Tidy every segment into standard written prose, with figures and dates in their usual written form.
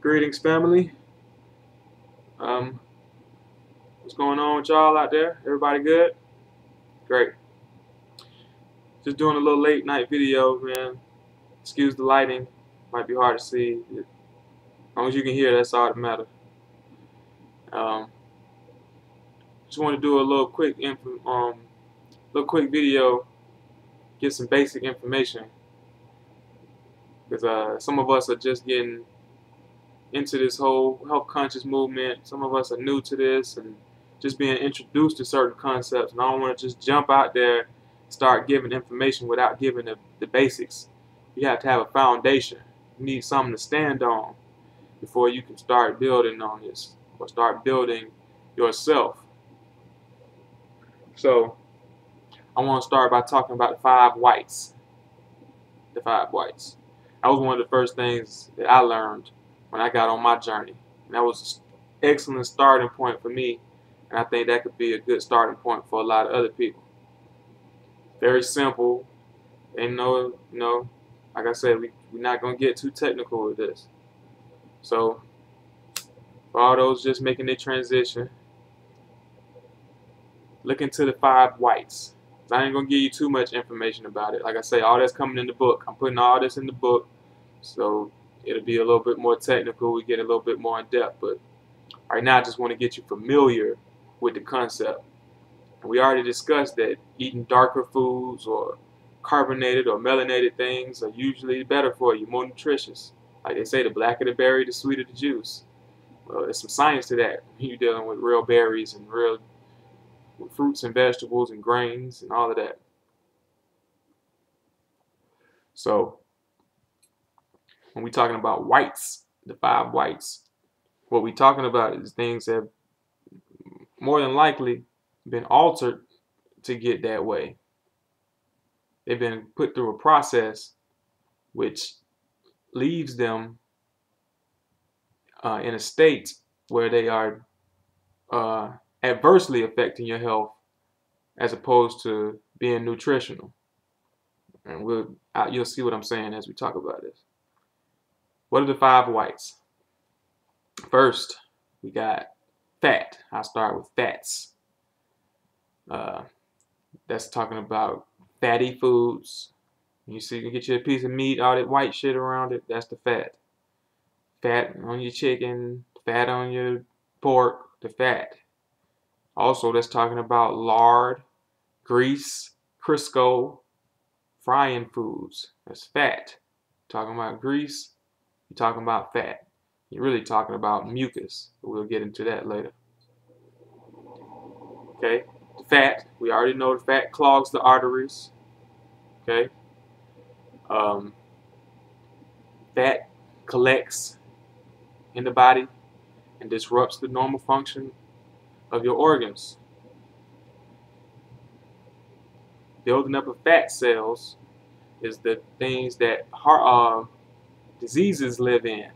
Greetings, family. Um, what's going on with y'all out there? Everybody good? Great. Just doing a little late night video, man. Excuse the lighting. Might be hard to see. As long as you can hear, that's all that matters. Just want to do a little quick video, get some basic information, because some of us are just getting into this whole health conscious movement. Some of us are new to this and just being introduced to certain concepts, and I don't want to just jump out there and start giving information without giving the basics. You have to have a foundation. You need something to stand on before you can start building on this or start building yourself. So I want to start by talking about the 5 whites. The 5 whites. That was one of the first things that I learned when I got on my journey. And that was an excellent starting point for me, and I think that could be a good starting point for a lot of other people. Very simple. Ain't no, like I said, we're not going to get too technical with this. So for all those just making their transition, look into the 5 whites. I ain't going to give you too much information about it. Like I say, all that's coming in the book. I'm putting all this in the book, so it'll be a little bit more technical. We get a little bit more in depth, but right now I just want to get you familiar with the concept. And we already discussed that eating darker foods or carbonated or melanated things are usually better for you, more nutritious. Like they say, the blacker the berry, the sweeter the juice. Well, there's some science to that. You're dealing with real berries and real fruits and vegetables and grains and all of that. So when we're talking about whites, the 5 whites, what we're talking about is things that have more than likely been altered to get that way. They've been put through a process which leaves them in a state where they are adversely affecting your health as opposed to being nutritional. And you'll see what I'm saying as we talk about this. What are the 5 whites? First, we got fat. I'll start with fats. That's talking about fatty foods. You see, you can get you a piece of meat, all that white shit around it, that's the fat. Fat on your chicken, fat on your pork, the fat. Also, that's talking about lard, grease, Crisco, frying foods. That's fat. Talking about grease, you're talking about fat. You're really talking about mucus. We'll get into that later. Okay, the fat, we already know the fat clogs the arteries. Okay, fat collects in the body and disrupts the normal function of your organs. Building up of fat cells is the things that diseases live in.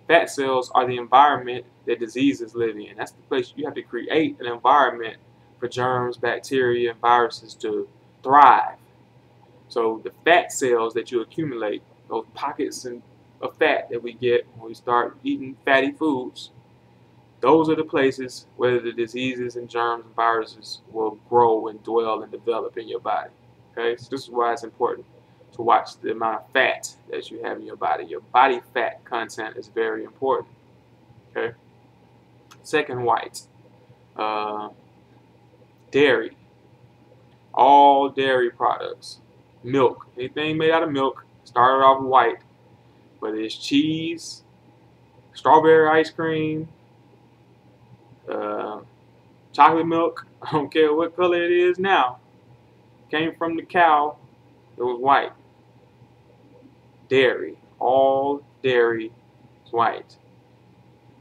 Fat cells are the environment that diseases live in. That's the place you have to create an environment for germs, bacteria, and viruses to thrive. So the fat cells that you accumulate, those pockets of fat that we get when we start eating fatty foods, those are the places where the diseases and germs and viruses will grow and dwell and develop in your body. Okay, so this is why it's important to watch the amount of fat that you have in your body. Your body fat content is very important. Okay. Second white, dairy. All dairy products, milk, anything made out of milk, started off white. Whether it's cheese, strawberry ice cream, chocolate milk, I don't care what color it is now, came from the cow, it was white. Dairy, all dairy is white.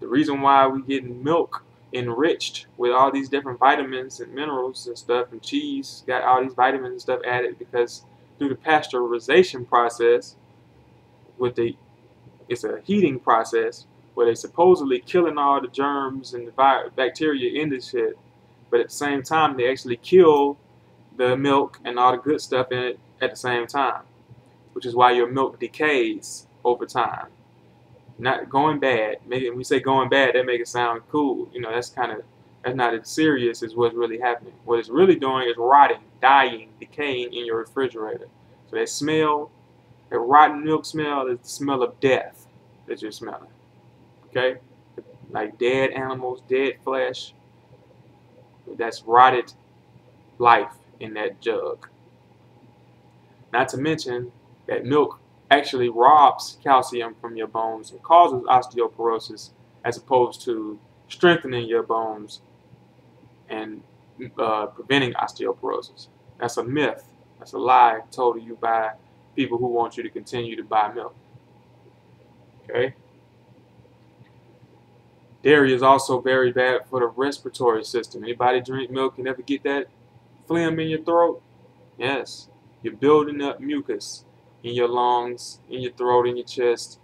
The reason why we get milk enriched with all these different vitamins and minerals and stuff, and cheese got all these vitamins and stuff added, because through the pasteurization process, it's a heating process where they supposedly killing all the germs and the bacteria in this shit, but at the same time they actually kill the milk and all the good stuff in it at the same time, which is why your milk decays over time. not going bad. When we say going bad, that make it sound cool. You know, that's not as serious as what's really happening. What it's really doing is rotting, dying, decaying in your refrigerator. So that smell, that rotten milk smell, is the smell of death that you're smelling. Okay, like dead animals, dead flesh. That's rotted life in that jug. Not to mention that milk actually robs calcium from your bones and causes osteoporosis, as opposed to strengthening your bones and preventing osteoporosis. That's a myth. That's a lie told to you by people who want you to continue to buy milk. Okay? Dairy is also very bad for the respiratory system. Anybody drink milk and ever get that phlegm in your throat? Yes. You're building up mucus in your lungs, in your throat, in your chest,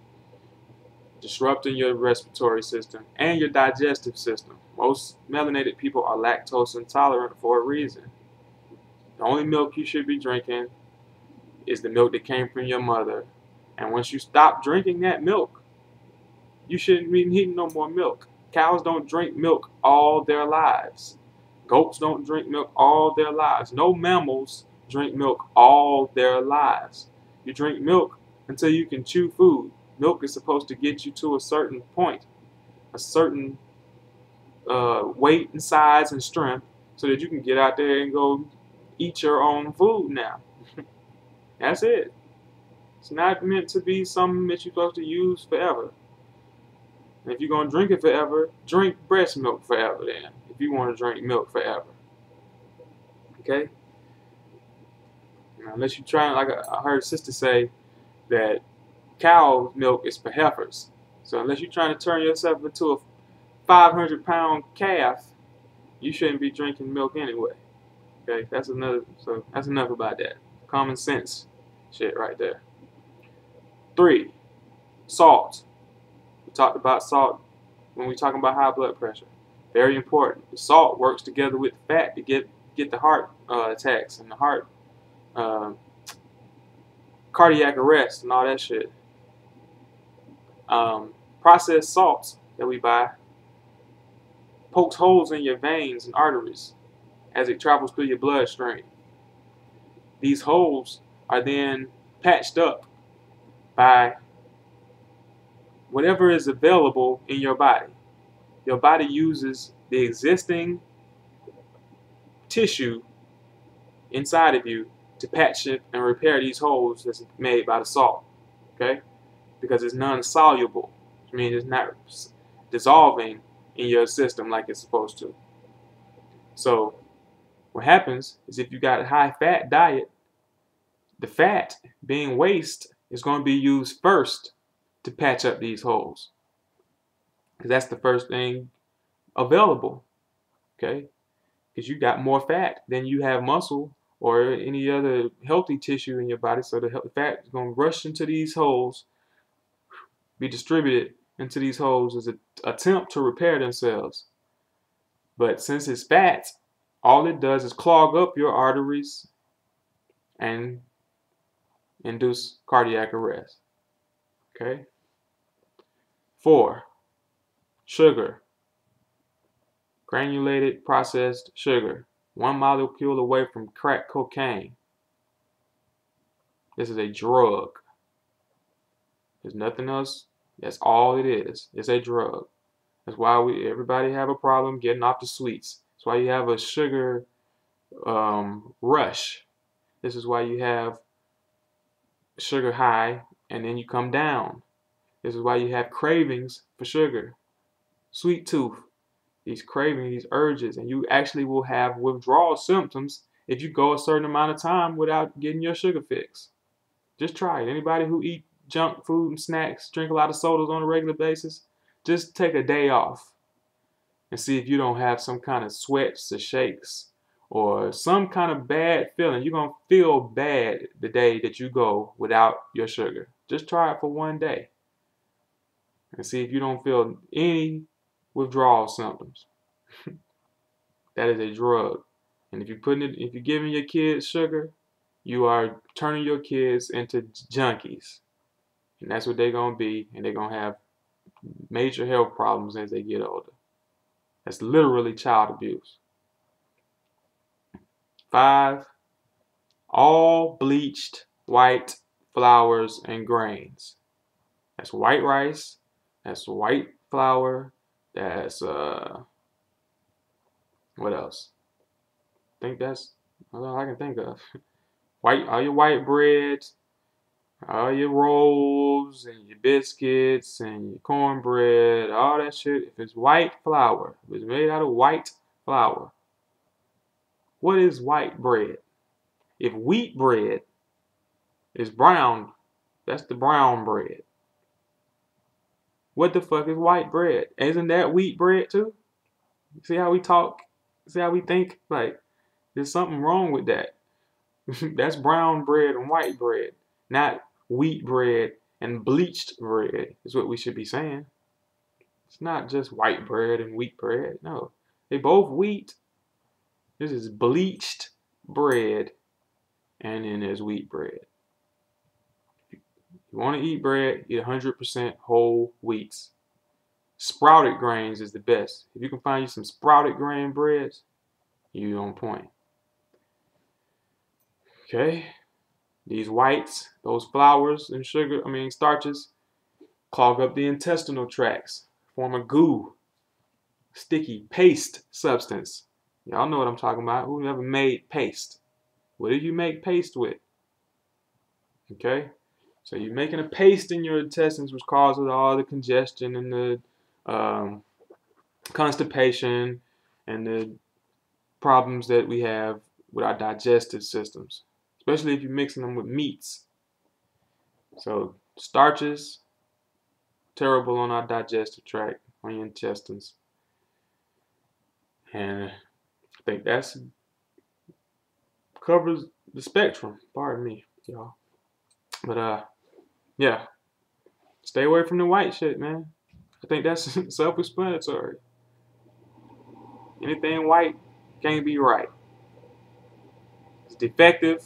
disrupting your respiratory system and your digestive system. Most melanated people are lactose intolerant for a reason. The only milk you should be drinking is the milk that came from your mother. And once you stop drinking that milk, you shouldn't be eating no more milk. Cows don't drink milk all their lives. Goats don't drink milk all their lives. No mammals drink milk all their lives. You drink milk until you can chew food. Milk is supposed to get you to a certain point, a certain weight and size and strength, so that you can get out there and go eat your own food now. That's it. It's not meant to be something that you're supposed to use forever. And if you're going to drink it forever, drink breast milk forever then, if you want to drink milk forever. Okay? Now, unless you're trying, like I heard a sister say, that cow milk is for heifers. So unless you're trying to turn yourself into a 500-pound calf, you shouldn't be drinking milk anyway. Okay? That's enough about that. Common sense shit right there. 3, salt. We talked about salt when we talking about high blood pressure. Very important. The salt works together with the fat to get the heart attacks and the heart cardiac arrest and all that shit. Processed salts that we buy pokes holes in your veins and arteries as it travels through your bloodstream. These holes are then patched up by whatever is available in your body. Your body uses the existing tissue inside of you to patch it and repair these holes that's made by the salt. Okay? Because it's non-soluble. I mean, it's not dissolving in your system like it's supposed to. So what happens is if you got a high-fat diet, the fat, being waste, is going to be used first to patch up these holes. Because that's the first thing available. Okay? Because you got more fat than you have muscle or any other healthy tissue in your body. So the fat is going to rush into these holes, be distributed into these holes as an attempt to repair themselves. But since it's fat, all it does is clog up your arteries and induce cardiac arrest. Okay? 4, sugar. Granulated processed sugar. 1 molecule away from crack cocaine. This is a drug. There's nothing else. That's all it is. It's a drug. That's why everybody have a problem getting off the sweets. That's why you have a sugar rush. This is why you have sugar high and then you come down. This is why you have cravings for sugar. Sweet tooth. These cravings, these urges, and you actually will have withdrawal symptoms if you go a certain amount of time without getting your sugar fix. Just try it. Anybody who eat junk food and snacks, drink a lot of sodas on a regular basis, just take a day off and see if you don't have some kind of sweats or shakes or some kind of bad feeling. You're going to feel bad the day that you go without your sugar. Just try it for 1 day and see if you don't feel any withdrawal symptoms. That is a drug. And if you're giving your kids sugar, you are turning your kids into junkies. And that's what they're going to be, and they're going to have major health problems as they get older. That's literally child abuse. 5, all bleached white flours and grains. That's white rice, that's white flour, that's what else? I think that's all I can think of. All your white breads, all your rolls and your biscuits and your cornbread, all that shit. If it's white flour, if it's made out of white flour, what is white bread? If wheat bread is brown, that's the brown bread. What the fuck is white bread? Isn't that wheat bread too? See how we talk? See how we think? Like, there's something wrong with that. That's brown bread and white bread, not wheat bread and bleached bread, is what we should be saying. It's not just white bread and wheat bread. No, they both wheat. This is bleached bread, and then there's wheat bread. If you want to eat bread, eat 100% whole wheats. Sprouted grains is the best. If you can find you some sprouted grain breads, you're on point. Okay, these whites, those flours and starches, clog up the intestinal tracts, form a goo, sticky paste substance. Y'all know what I'm talking about. Who never made paste? What do you make paste with? Okay, so you're making a paste in your intestines, which causes all the congestion and the constipation and the problems that we have with our digestive systems, especially if you're mixing them with meats. So starches, terrible on our digestive tract, on your intestines. And I think that's covers the spectrum. Pardon me, y'all. But yeah, stay away from the white shit, man. I think that's self-explanatory. Anything white can't be right. It's defective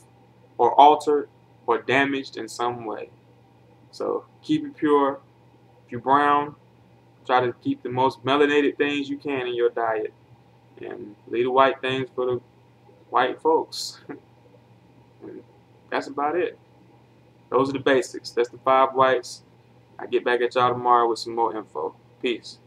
or altered or damaged in some way. So keep it pure. If you're brown, try to keep the most melanated things you can in your diet. And leave the white things for the white folks. And that's about it. Those are the basics. That's the 5 whites. I get back at y'all tomorrow with some more info. Peace.